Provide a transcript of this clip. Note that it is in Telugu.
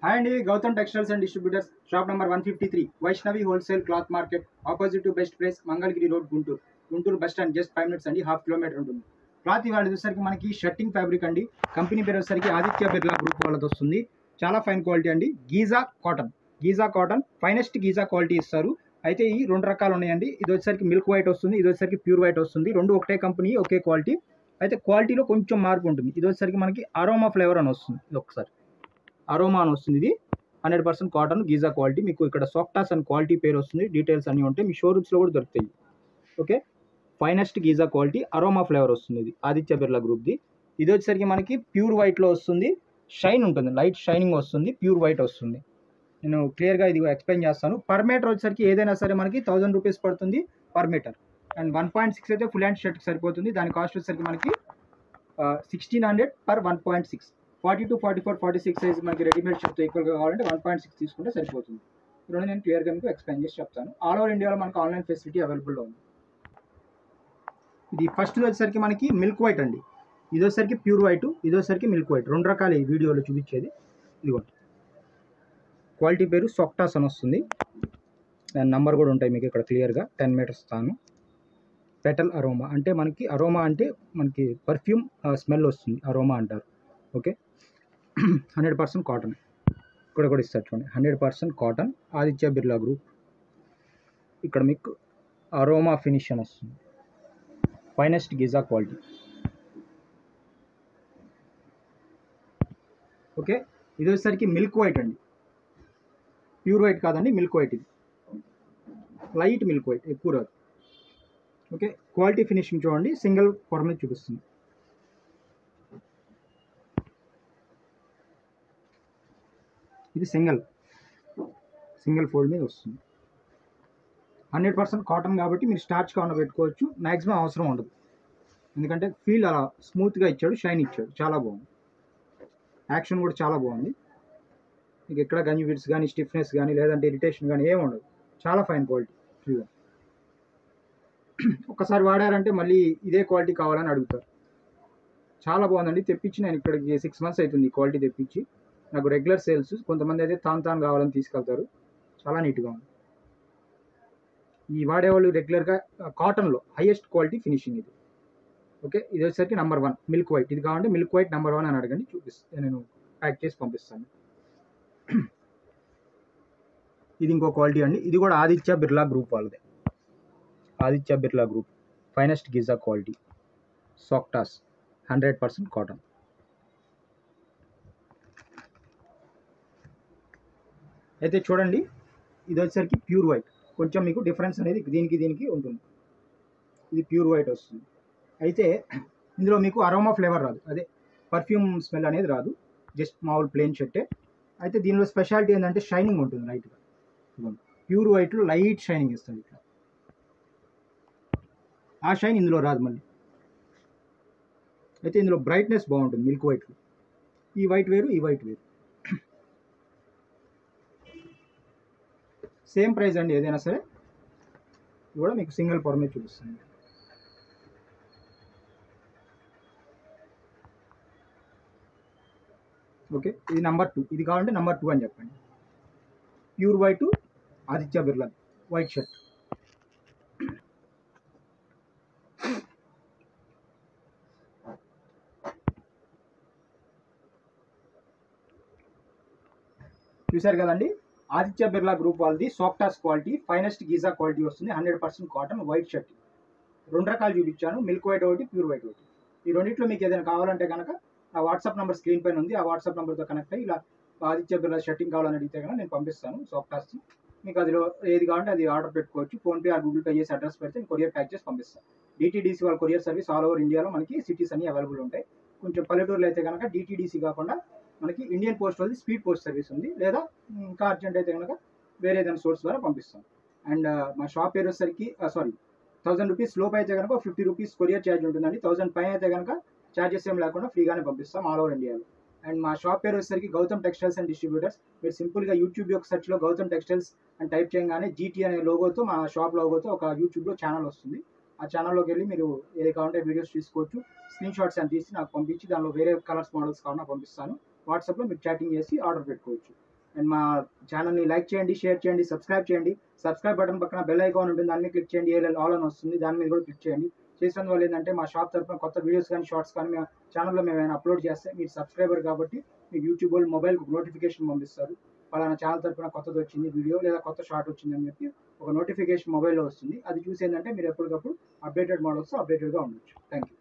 హాయ్ అండి, Gautam textiles and distributors, shop number 153, Vaishnavi wholesale cloth market, opposite to best price, Mangalagiri road, Guntur bus stand just 5 minutes అండి, హాఫ్ కిలోమీటర్ ఉంటుంది. క్లాత్ ఇవాళ చూసరికి మనకి షర్టింగ్ ఫ్యాబ్రిక్ అండి. కంపెనీ పేరు వచ్చేసరికి ఆదిత్య బిర్లా గ్రూప్ వాళ్ళతో వస్తుంది. చాలా ఫైన్ క్వాలిటీ అండి. Giza cotton finest Giza quality ఇస్తారు. అయితే ఈ రెండు రకాలు ఉన్నాయండి. ఇది వచ్చేసరికి మిల్క్ వైట్ వస్తుంది, ఇది వచ్చేసరికి ప్యూర్ వైట్ వస్తుంది. రెండు ఒకటే కంపెనీ, ఒకే క్వాలిటీ. అయితే క్వాలిటీలో కొంచెం మార్పు ఉంటుంది. ఇది వచ్చేసరికి మనకి అరోమా ఫ్లేవర్ అని వస్తుంది. ఇది ఒకసారి అరోమా అని వస్తుంది. ఇది 100% కాటన్ గీజా క్వాలిటీ. మీకు ఇక్కడ సాఫ్టాస్ అండ్ క్వాలిటీ పేరు వస్తుంది. డీటెయిల్స్ అన్నీ ఉంటాయి. మీ షోరూమ్స్లో కూడా దొరుకుతాయి. Okay, finest Giza quality aroma flavour వస్తుంది. ఇది ఆదిత్య బిర్లా గ్రూప్ది. ఇది వచ్చేసరికి మనకి ప్యూర్ వైట్లో వస్తుంది. షైన్ ఉంటుంది, లైట్ షైనింగ్ వస్తుంది, ప్యూర్ వైట్ వస్తుంది. నేను క్లియర్గా ఇది ఎక్స్ప్లెయిన్ చేస్తాను. పర్ మీటర్ వచ్చేసరికి ఏదైనా సరే మనకి 1000 రూపీస్ పడుతుంది పర్ మీటర్. అండ్ 1.6 అయితే ఫుల్ హ్యాండ్ షర్ట్కి సరిపోతుంది. దాని కాస్ట్ వచ్చేసరికి మనకి 1600 పర్ 1.6. 42, 44, 46 సైజ్ మనకి రెడీమేడ్ షర్ట్ ఈక్వల్గా కావాలంటే 1.6 తీసుకుంటే సరిపోతుంది. రెండు నేను క్లియర్గా మీకు ఎక్స్ప్లెయిన్ చేసి చెప్తాను. ఆల్ ఓవర్ ఇండియాలో మనకు ఆన్లైన్ ఫెసిలిటీ అవైలబుల్లో ఉంది. ఇది ఫస్ట్ వచ్చేసరికి మనకి మిల్క్ వైట్ అండి. ఇది వచ్చేసరికి ప్యూర్ వైట్, ఇది వచ్చేసరికి మిల్క్ వైట్. రెండు రకాలు ఈ వీడియోలో చూపించేది. ఇదిగోండి, క్వాలిటీ పేరు సాఫ్టాస్ అని వస్తుంది. దాని నంబర్ కూడా ఉంటాయి మీకు ఇక్కడ క్లియర్గా. 10 meters తాను. పెటల్ అరోమా అంటే మనకి అరోమా అంటే మనకి పర్ఫ్యూమ్ స్మెల్ వస్తుంది, అరోమా అంటారు. Okay, 100% cotton. ఇక్కడ కూడా ఇస్తారు చూడండి, 100% కాటన్ ఆదిత్య బిర్లా గ్రూప్. ఇక్కడ మీకు అరోమా ఫినిష్ అని వస్తుంది. Finest Giza quality. ఓకే, ఇది వచ్చేసరికి మిల్క్ వైట్ అండి. ప్యూర్ వైట్ కాదండి, మిల్క్ వైట్. ఇది లైట్ మిల్క్ వైట్, ఎక్కువ రాదు. ఓకే, క్వాలిటీ ఫినిషింగ్ చూడండి, సింగిల్ పొర మీద చూపిస్తుంది. ఇది సింగిల్ ఫోల్డ్ మీద వస్తుంది. 100% కాటన్ కాబట్టి మీరు స్టార్చ్ కావాలన్నా పెట్టుకోవచ్చు. మ్యాక్సిమం అవసరం ఉండదు, ఎందుకంటే ఫీల్ అలా స్మూత్గా ఇచ్చాడు, షైన్ ఇచ్చాడు. చాలా బాగుంది. యాక్షన్ కూడా చాలా బాగుంది. మీకు ఎక్కడ గంజి బిట్స్ కానీ, స్టిఫ్నెస్ కానీ, లేదంటే ఇరిటేషన్ కానీ ఏమి ఉండదు. చాలా ఫైన్ క్వాలిటీ. ఒక్కసారి వాడారంటే మళ్ళీ ఇదే క్వాలిటీ కావాలని అడుగుతారు. చాలా బాగుందండి. తెప్పించి నేను ఇక్కడికి 6 months అవుతుంది ఈ క్వాలిటీ తెప్పించి. నాకు రెగ్యులర్ సేల్స్. కొంతమంది అయితే తాను కావాలని తీసుకెళ్తారు. చాలా నీట్గా ఉంది. ఈ వాడేవాళ్ళు రెగ్యులర్గా కాటన్లో హైయెస్ట్ క్వాలిటీ ఫినిషింగ్ ఇది. ఓకే, ఇది వచ్చేసరికి నెంబర్ 1 మిల్క్ వైట్. ఇది కావాలంటే మిల్క్ వైట్ నెంబర్ 1 అని అడగండి, చూపిస్తాను. నేను ప్యాక్ చేసి పంపిస్తాను. ఇది ఇంకో క్వాలిటీ అండి. ఇది కూడా ఆదిత్య బిర్లా గ్రూప్ వాళ్ళదే. Aditya Birla group finest Giza quality సాఫ్టాస్ 100% కాటన్. అయితే చూడండి, ఇది వచ్చేసరికి ప్యూర్ వైట్. కొంచెం మీకు డిఫరెన్స్ అనేది దీనికి ఉంటుంది. ఇది ప్యూర్ వైట్ వస్తుంది. అయితే ఇందులో మీకు అరోమా ఫ్లేవర్ రాదు, అదే పర్ఫ్యూమ్ స్మెల్ అనేది రాదు. జస్ట్ మామూలు ప్లెయిన్ షర్టే. అయితే దీనిలో స్పెషాలిటీ ఏంటంటే షైనింగ్ ఉంటుంది లైట్గా. ప్యూర్ వైట్లో లైట్ షైనింగ్ ఇస్తుంది ఇట్లా. ఆ షైన్ ఇందులో రాదు మళ్ళీ. అయితే ఇందులో బ్రైట్నెస్ బాగుంటుంది మిల్క్ వైట్లో. ఈ వైట్ వేరు, ఈ వైట్ వేరు. సేమ్ ప్రైస్ అండి ఏదైనా సరే. ఇది కూడా మీకు సింగిల్ పొర మీద చూపిస్తుంది. ఓకే, ఇది నెంబర్ 2. ఇది కావాలంటే నెంబర్ 2 అని చెప్పండి. Pure white Aditya Birla white shirt. చూశారు కదండి, ఆదిత్య బిర్లా గ్రూప్ వాళ్ళది సాఫ్టాస్ క్వాలిటీ ఫైనెస్ట్ గీజా క్వాలిటీ వస్తుంది. 100% కాటన్ వైట్ షర్ట్. రెండు రకాలు చూపించాను, మిల్క్ వైట్ ఒకటి, ప్యూర్ వైట్ ఒకటి. ఈ రెండింటిలో మీకు ఏదైనా కావాలంటే కనుక ఆ వాట్సాప్ నెంబర్ స్క్రీన్ పైన ఉంది. ఆ వాట్సాప్ నెంబర్తో కనెక్ట్ అయ్యి ఇలా ఆదిత్య బిర్లా షర్టింగ్ కావాలని అడిగితే కనుక నేను పంపిస్తాను సాఫ్టాస్. మీకు అదిలో ఏది కావాలంటే అది ఆర్డర్ పెట్టుకోవచ్చు. ఫోన్పే ఆ గూగుల్ పే చేసి అడ్రస్ పెడితే నేను కొరియర్ ప్యాక్ చేసి పంపిస్తాను. డిటీడీసీ వాళ్ళ కొరియర్ సర్వీస్ ఆల్ ఓవర్ ఇండియాలో మనకి సిటీస్ అన్ని అవైలబుల్ ఉంటాయి. కొంచెం పల్లెటూరులో అయితే కనుక డిటీడీసీ కాకుండా మనకి ఇండియన్ పోస్ట్ వాళ్ళది స్పీడ్ పోస్ట్ సర్వీస్ ఉంది. లేదా ఇంకా అర్జెంట్ అయితే కనుక వేరే ఏదైనా సోర్స్ ద్వారా పంపిస్తాం. అండ్ మా షాప్ పేరు వచ్చేసరికి 1000 రూపీస్ లోపు అయితే కనుక 50 రూపీస్ కొరియర్ ఛార్జ్ ఉంటుందండి. 1000 పైన అయితే కనుక ఛార్జెస్ ఏం లేకుండా ఫ్రీగానే పంపిస్తాం ఆల్ ఓవర్ ఇండియాలో. అండ్ మా షాప్ పేరు వచ్చేసరికి గౌతమ్ టెక్స్టైల్స్ అండ్ డిస్ట్రిబ్యూటర్స్. మీరు సింపుల్గా యూట్యూబ్ యొక్క సెర్చ్లో గౌతమ్ టెక్స్టైల్స్ అని టైప్ చేయగానే జీటీ అనే లోగోతో, మా షాప్ లోగోతో ఒక యూట్యూబ్లో ఛానల్ వస్తుంది. ఆ ఛానల్లోకి వెళ్ళి మీరు ఏది కావాలంటే వీడియోస్ తీసుకోవచ్చు. స్క్రీన్ షాట్స్ అని తీసి నాకు పంపించి దానిలో వేరే కలర్స్ మోడల్స్ కావాలన్నా పంపిస్తాను. వాట్సాప్లో మీరు చాటింగ్ చేసి ఆర్డర్ పెట్టుకోవచ్చు. అండ్ మా ఛానల్ని లైక్ చేయండి, షేర్ చేయండి, సబ్స్క్రైబ్ చేయండి. సబ్స్క్రైబ్ బటన్ పక్కన బెల్ ఐకాన్ ఉంటుంది, దాన్ని క్లిక్ చేయండి. ఏఎల్ఎల్ ఆల్ అని వస్తుంది, దాని మీద కూడా క్లిక్ చేయండి. చేసిన వల్ల ఏంటంటే మా షాప్ తరఫున కొత్త వీడియోస్ కానీ షార్ట్స్ కానీ మేము ఛానల్లో మేము ఏమైనా అప్లోడ్ చేస్తే మీరు సబ్స్క్రైబర్ కాబట్టి మీకు యూట్యూబ్ వాళ్ళు మొబైల్కి నోటిఫికేషన్ పంపిస్తారు. పలానా ఛానల్ తరఫున కొత్తది వచ్చింది వీడియో లేదా కొత్త షార్ట్ వచ్చిందని చెప్పి ఒక నోటిఫికేషన్ మొబైల్లో వస్తుంది. అది చూసి ఏంటంటే మీరు ఎప్పటికప్పుడు అప్డేటెడ్ మోడల్స్ అప్డేటెడ్గా ఉండొచ్చు. Thank you.